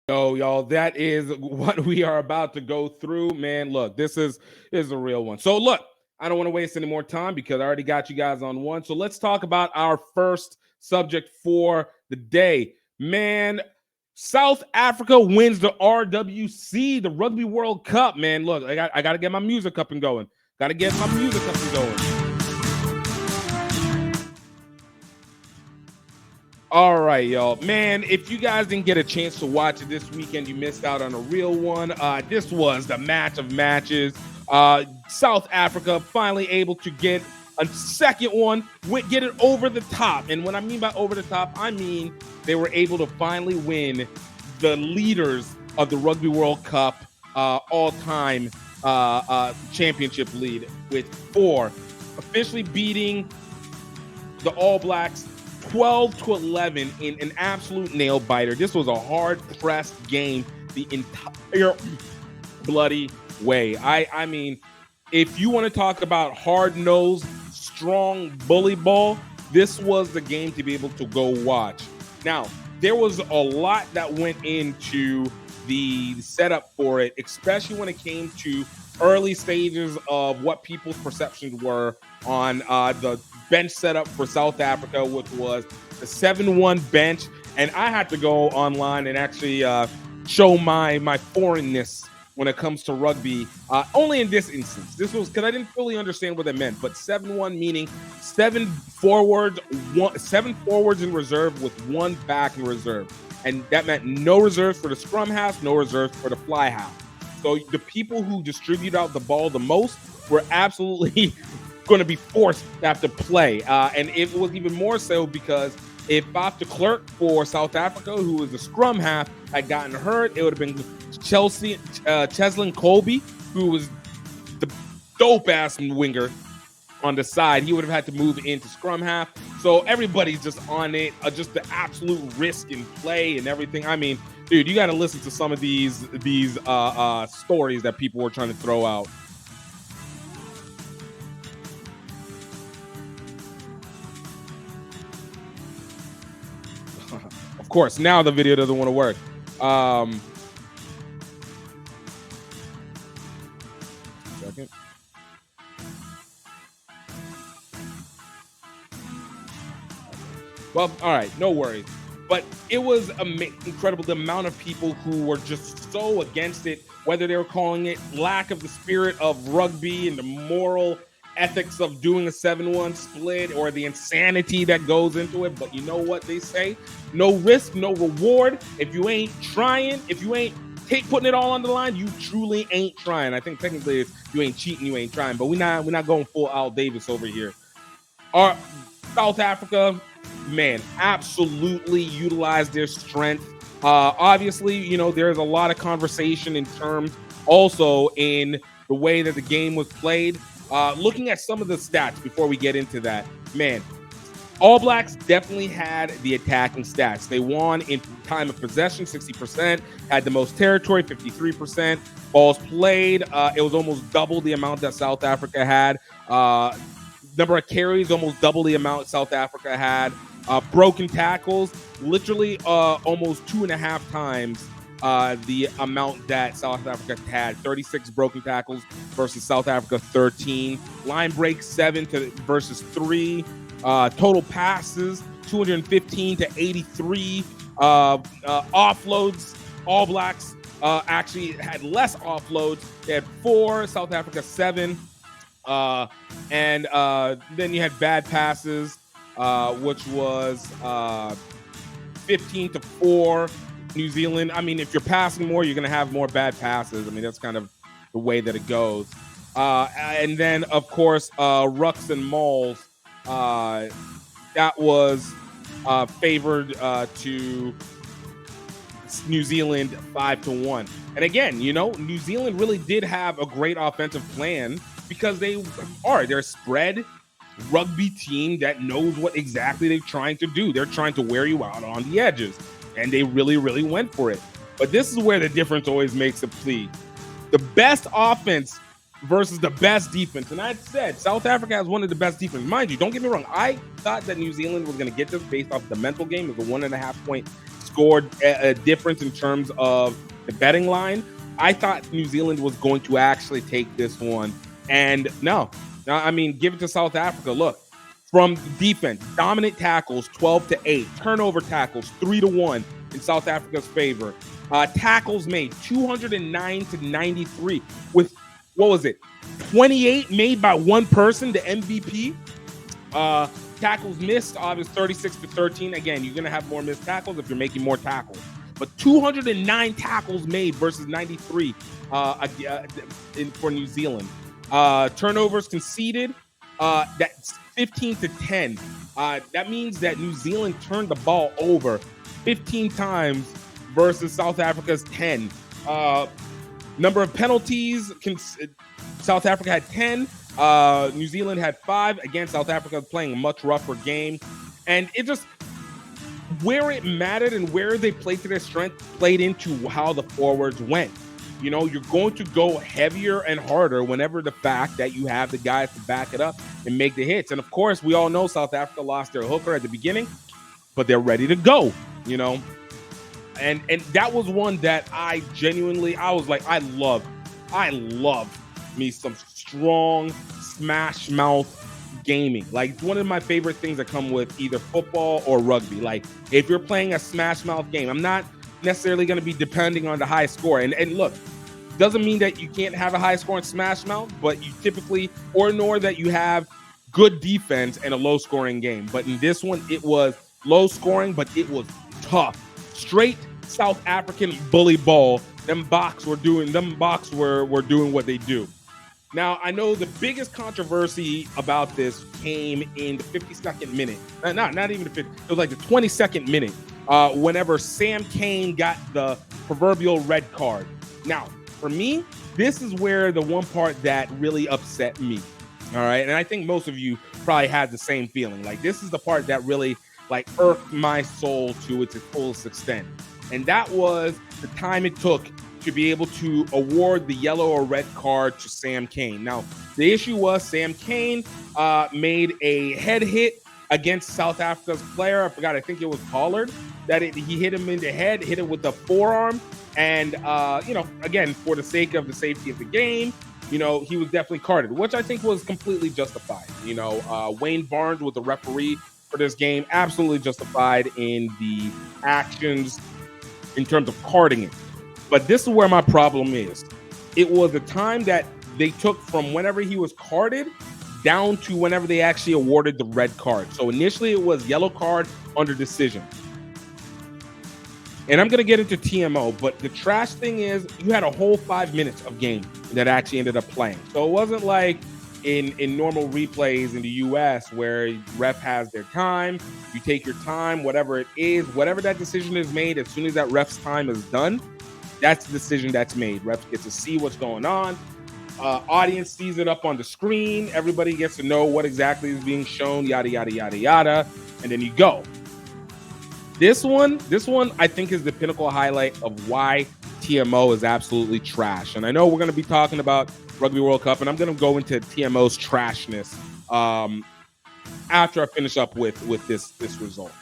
Yo, y'all, that is what we are about to go through, man. Look, this is a real one. So, look, I don't want to waste any more time because I already got you guys on one. So, let's talk about our first subject for the day, man. South Africa wins the RWC, the Rugby World Cup, man. Look, I got to get my music up and going. Got to get my music up and going. All right, y'all. Man, if you guys didn't get a chance to watch it this weekend, you missed out on a real one. This was the match of matches. South Africa finally able to get a second one, get it over the top. And what I mean by over the top, I mean they were able to finally win the leaders of the Rugby World Cup all-time championship lead with four, officially beating the All Blacks 12-11 in an absolute nail biter. This was a hard pressed game the entire bloody way. I mean, if you want to talk about hard nosed, strong bully ball, this was the game to be able to go watch. Now, there was a lot that went into the setup for it, especially when it came to early stages of what people's perceptions were on the bench setup for South Africa, which was the 7-1 bench. And I had to go online and actually show my foreignness when it comes to rugby. Only in this instance. This was because I didn't fully understand what that meant. But 7-1 meaning seven forwards in reserve with one back in reserve. And that meant no reserves for the scrum half, no reserves for the fly half. So the people who distribute out the ball the most were absolutely going to be forced to have to play. And it was even more so because if Bob de Klerk for South Africa, who was the scrum half, had gotten hurt, it would have been Cheslin Colby, who was the dope-ass winger on the side. He would have had to move into scrum half. So everybody's just on it, just the absolute risk in play and everything. I mean, dude, you got to listen to some of these stories that people were trying to throw out. Of course, now the video doesn't want to work. Second. Well, all right, no worries. But it was incredible the amount of people who were just so against it, whether they were calling it lack of the spirit of rugby and the moral ethics of doing a 7-1 split or the insanity that goes into it. But you know what they say? No risk, no reward. If you ain't trying, if you ain't putting it all on the line, you truly ain't trying. I think technically it's you ain't cheating, you ain't trying. But we're not going full Al Davis over here. Our South Africa, man, absolutely utilized their strength. Obviously, you know, there's a lot of conversation in terms also in the way that the game was played. Looking at some of the stats before we get into that, man, All Blacks definitely had the attacking stats. They won in time of possession, 60%, had the most territory, 53%. Balls played, it was almost double the amount that South Africa had. Number of carries, almost double the amount South Africa had. Broken tackles, literally almost 2.5 times the amount that South Africa had. 36 broken tackles versus South Africa 13. Line breaks 7 versus 3. Total passes 215 to 83. Offloads, All Blacks actually had less offloads. They had 4, South Africa 7. And then you had bad passes, which was 15 to 4. New Zealand. I mean, if you're passing more, you're going to have more bad passes. I mean, that's kind of the way that it goes. And then, of course, Rucks and Mauls. That was favored to New Zealand 5-1. And again, you know, New Zealand really did have a great offensive plan because they're a spread rugby team that knows what exactly they're trying to do. They're trying to wear you out on the edges, and they really, really went for it. But this is where the difference always makes a plea. The best offense versus the best defense. And I said South Africa has one of the best defense. Mind you, don't get me wrong. I thought that New Zealand was going to get this based off the mental game. It was a 1.5 point scored a difference in terms of the betting line. I thought New Zealand was going to actually take this one. And no, I mean, give it to South Africa. Look, from defense, dominant tackles 12-8, turnover tackles 3-1 in South Africa's favor. Tackles made 209-93 with, what was it, 28 made by one person, the MVP. Tackles missed, obviously 36-13. Again, you're going to have more missed tackles if you're making more tackles. But 209 tackles made versus 93 for New Zealand. Turnovers conceded, that's 15-10. That means that New Zealand turned the ball over 15 times versus South Africa's 10. Number of penalties, South Africa had 10. New Zealand had 5. Again, South Africa was playing a much rougher game. And it just, where it mattered and where they played to their strength played into how the forwards went. You know, you're going to go heavier and harder whenever the fact that you have the guys to back it up and make the hits. And of course, we all know South Africa lost their hooker at the beginning, but they're ready to go, you know. And that was one that I was like, I love me some strong smash mouth gaming. Like, it's one of my favorite things that come with either football or rugby. Like, if you're playing a smash mouth game, I'm not necessarily going to be depending on the high score. And look, doesn't mean that you can't have a high score in smash mouth, but you typically, nor that you have good defense and a low scoring game. But in this one, it was low scoring, but it was tough. Straight South African bully ball. Them Boks were doing what they do. Now, I know the biggest controversy about this came in the 52nd minute. Not even the 50. It was like the 22nd minute. Whenever Sam Cane got the proverbial red card. Now, for me, this is where the one part that really upset me. All right, and I think most of you probably had the same feeling. Like, this is the part that really like irked my soul to its fullest extent. And that was the time it took to be able to award the yellow or red card to Sam Cane. Now, the issue was Sam Cane made a head hit against South Africa's player. I forgot, I think it was Pollard, he hit him in the head, hit it with the forearm. And, again, for the sake of the safety of the game, he was definitely carded, which I think was completely justified. Wayne Barnes was the referee for this game, absolutely justified in the actions in terms of carding it. But this is where my problem is. It was the time that they took from whenever he was carded down to whenever they actually awarded the red card. So initially it was yellow card under decision. And I'm going to get into TMO, but the trash thing is you had a whole 5 minutes of game that actually ended up playing. So it wasn't like in normal replays in the US where ref has their time, you take your time, whatever it is, whatever that decision is made, as soon as that ref's time is done, that's the decision that's made. Refs get to see what's going on. Audience sees it up on the screen. Everybody gets to know what exactly is being shown, yada, yada, yada, yada. And then you go. This one, I think is the pinnacle highlight of why TMO is absolutely trash. And I know we're going to be talking about Rugby World Cup, and I'm going to go into TMO's trashness after I finish up with this result.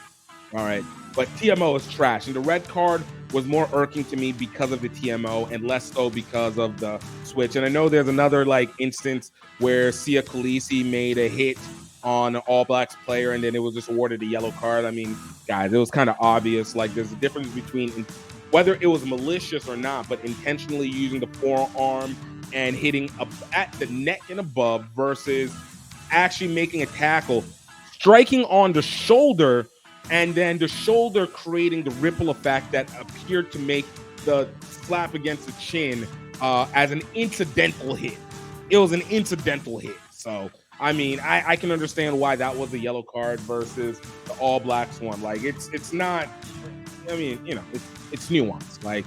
All right. But TMO is trash. And the red card was more irking to me because of the TMO and less so because of the switch. And I know there's another instance where Sia Khaleesi made a hit on an All Blacks player and then it was just awarded a yellow card. I mean, guys, it was kind of obvious. Like, there's a difference between whether it was malicious or not, but intentionally using the forearm and hitting at the neck and above versus actually making a tackle, striking on the shoulder, and then the shoulder creating the ripple effect that appeared to make the slap against the chin as an incidental hit. It was an incidental hit. So, I mean, I can understand why that was a yellow card versus the All Blacks one. Like, it's not, I mean, it's nuanced. Like,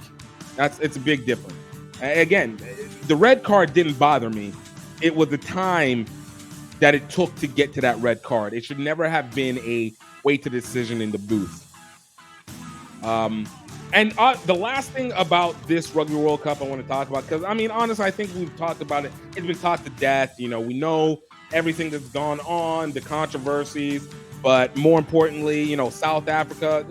it's a big difference. Again, the red card didn't bother me. It was the time that it took to get to that red card. It should never have been a wait to decision in the booth. And the last thing about this Rugby World Cup I want to talk about, because, I mean, honestly, I think we've talked about it. It's been talked to death. We know everything that's gone on, the controversies, but more importantly, South Africa,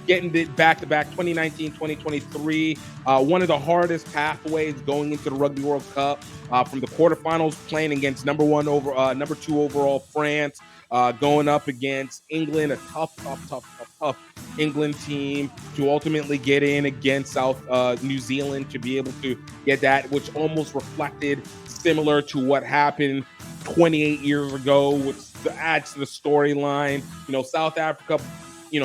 getting it back-to-back 2019, 2023. One of the hardest pathways going into the Rugby World Cup, from the quarterfinals, playing against number two overall France, going up against England, a tough England team, to ultimately get in against New Zealand, to be able to get that, which almost reflected similar to what happened 28 years ago, which adds to the storyline. South Africa,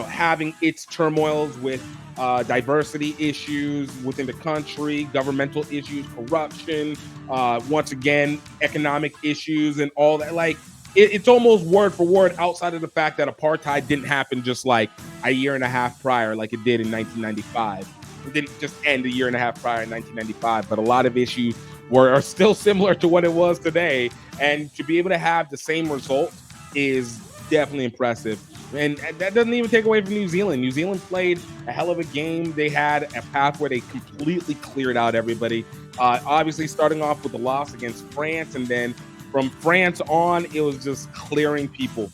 having its turmoils with diversity issues within the country, governmental issues, corruption, once again, economic issues and all that. Like, it's almost word for word, outside of the fact that apartheid didn't happen just like a year and a half prior, like it did in 1995. It didn't just end a year and a half prior in 1995, but a lot of issues are still similar to what it was today. And to be able to have the same result is definitely impressive. And that doesn't even take away from New Zealand. New Zealand played a hell of a game. They had a path where they completely cleared out everybody. Obviously, starting off with the loss against France, and then from France on, it was just clearing people.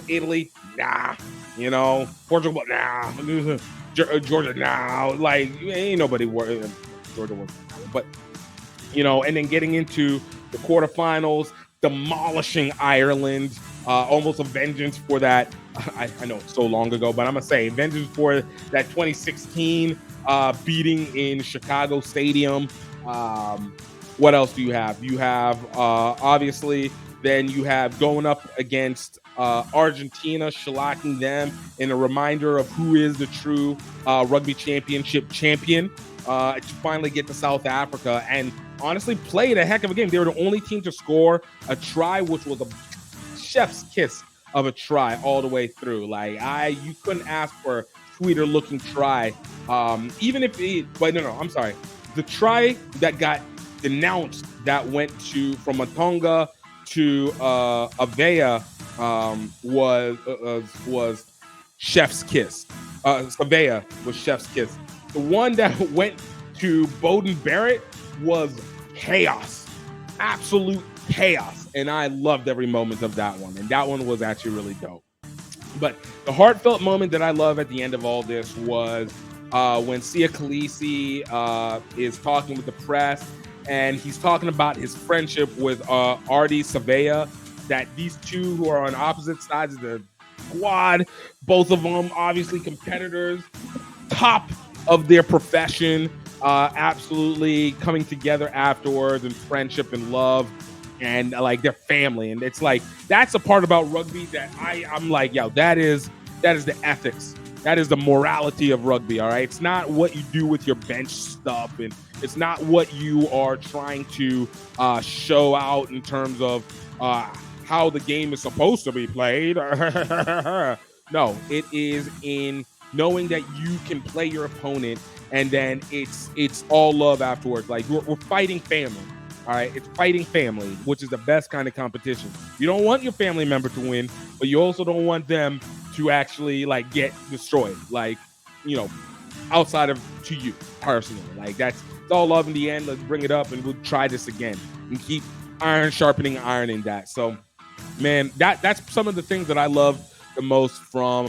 Italy, nah. Portugal, nah. Georgia, nah. Like, ain't nobody worried. Georgia was, but and then getting into the quarterfinals, demolishing Ireland, almost a vengeance for that. I know it's so long ago, but I'm gonna say vengeance for that 2016 beating in Chicago Stadium. What else do you have? You have obviously, then you have going up against Argentina, shellacking them in a reminder of who is the true rugby championship champion, to finally get to South Africa and honestly played a heck of a game. They were the only team to score a try, which was a chef's kiss of a try all the way through. Like, you couldn't ask for a sweeter looking try. Even if I'm sorry. The try that got denounced, that went from Matonga to Avea, was chef's kiss. Avea was chef's kiss. The one that went to Bowden Barrett was chaos, absolute chaos, and I loved every moment of that one. And that one was actually really dope. But the heartfelt moment that I love at the end of all this was when Sia Khaleesi is talking with the press, and he's talking about his friendship with Artie Savea, that these two who are on opposite sides of the squad, both of them obviously competitors, top of their profession, absolutely coming together afterwards in friendship and love, and like their family. And it's like, that's a part about rugby that I'm like, yo, that is the ethics. That is the morality of rugby, all right? It's not what you do with your bench stuff, and it's not what you are trying to show out in terms of how the game is supposed to be played. No, it is in knowing that you can play your opponent, and then it's all love afterwards. Like, we're fighting family, all right? It's fighting family, which is the best kind of competition. You don't want your family member to win, but you also don't want them to actually like get destroyed, like, outside of to you personally. Like, it's all love in the end. Let's bring it up and we'll try this again and keep iron sharpening iron in that. So, man, that's some of the things that I love the most from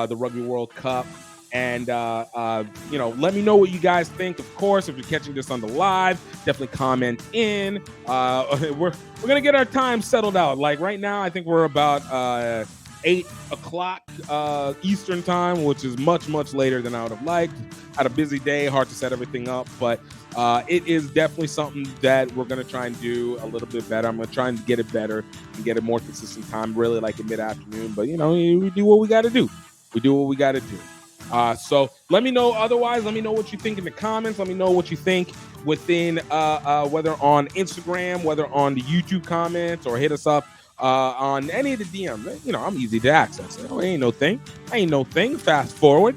the Rugby World Cup. And let me know what you guys think. Of course, if you're catching this on the live, definitely comment in. We're gonna get our time settled out. Like, right now, I think we're about 8 o'clock Eastern time, which is much later than I would have liked. Had a busy day, hard to set everything up, but it is definitely something that we're going to try and do a little bit better. I'm going to try and get it better and get a more consistent time, really like in mid-afternoon. But, we do what we got to do. So let me know otherwise. Let me know what you think in the comments. Let me know what you think within whether on Instagram, whether on the YouTube comments, or hit us up on any of the DMs. I'm easy to access. Ain't no thing. Fast forward,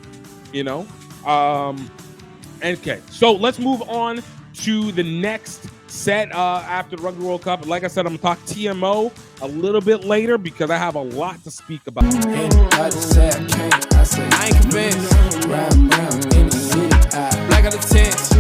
Okay, so let's move on to the next set after the Rugby World Cup. Like I said, I'm going to talk TMO a little bit later because I have a lot to speak about. Anybody say I can't, I say I ain't convinced. Ride around in the city, like a 10.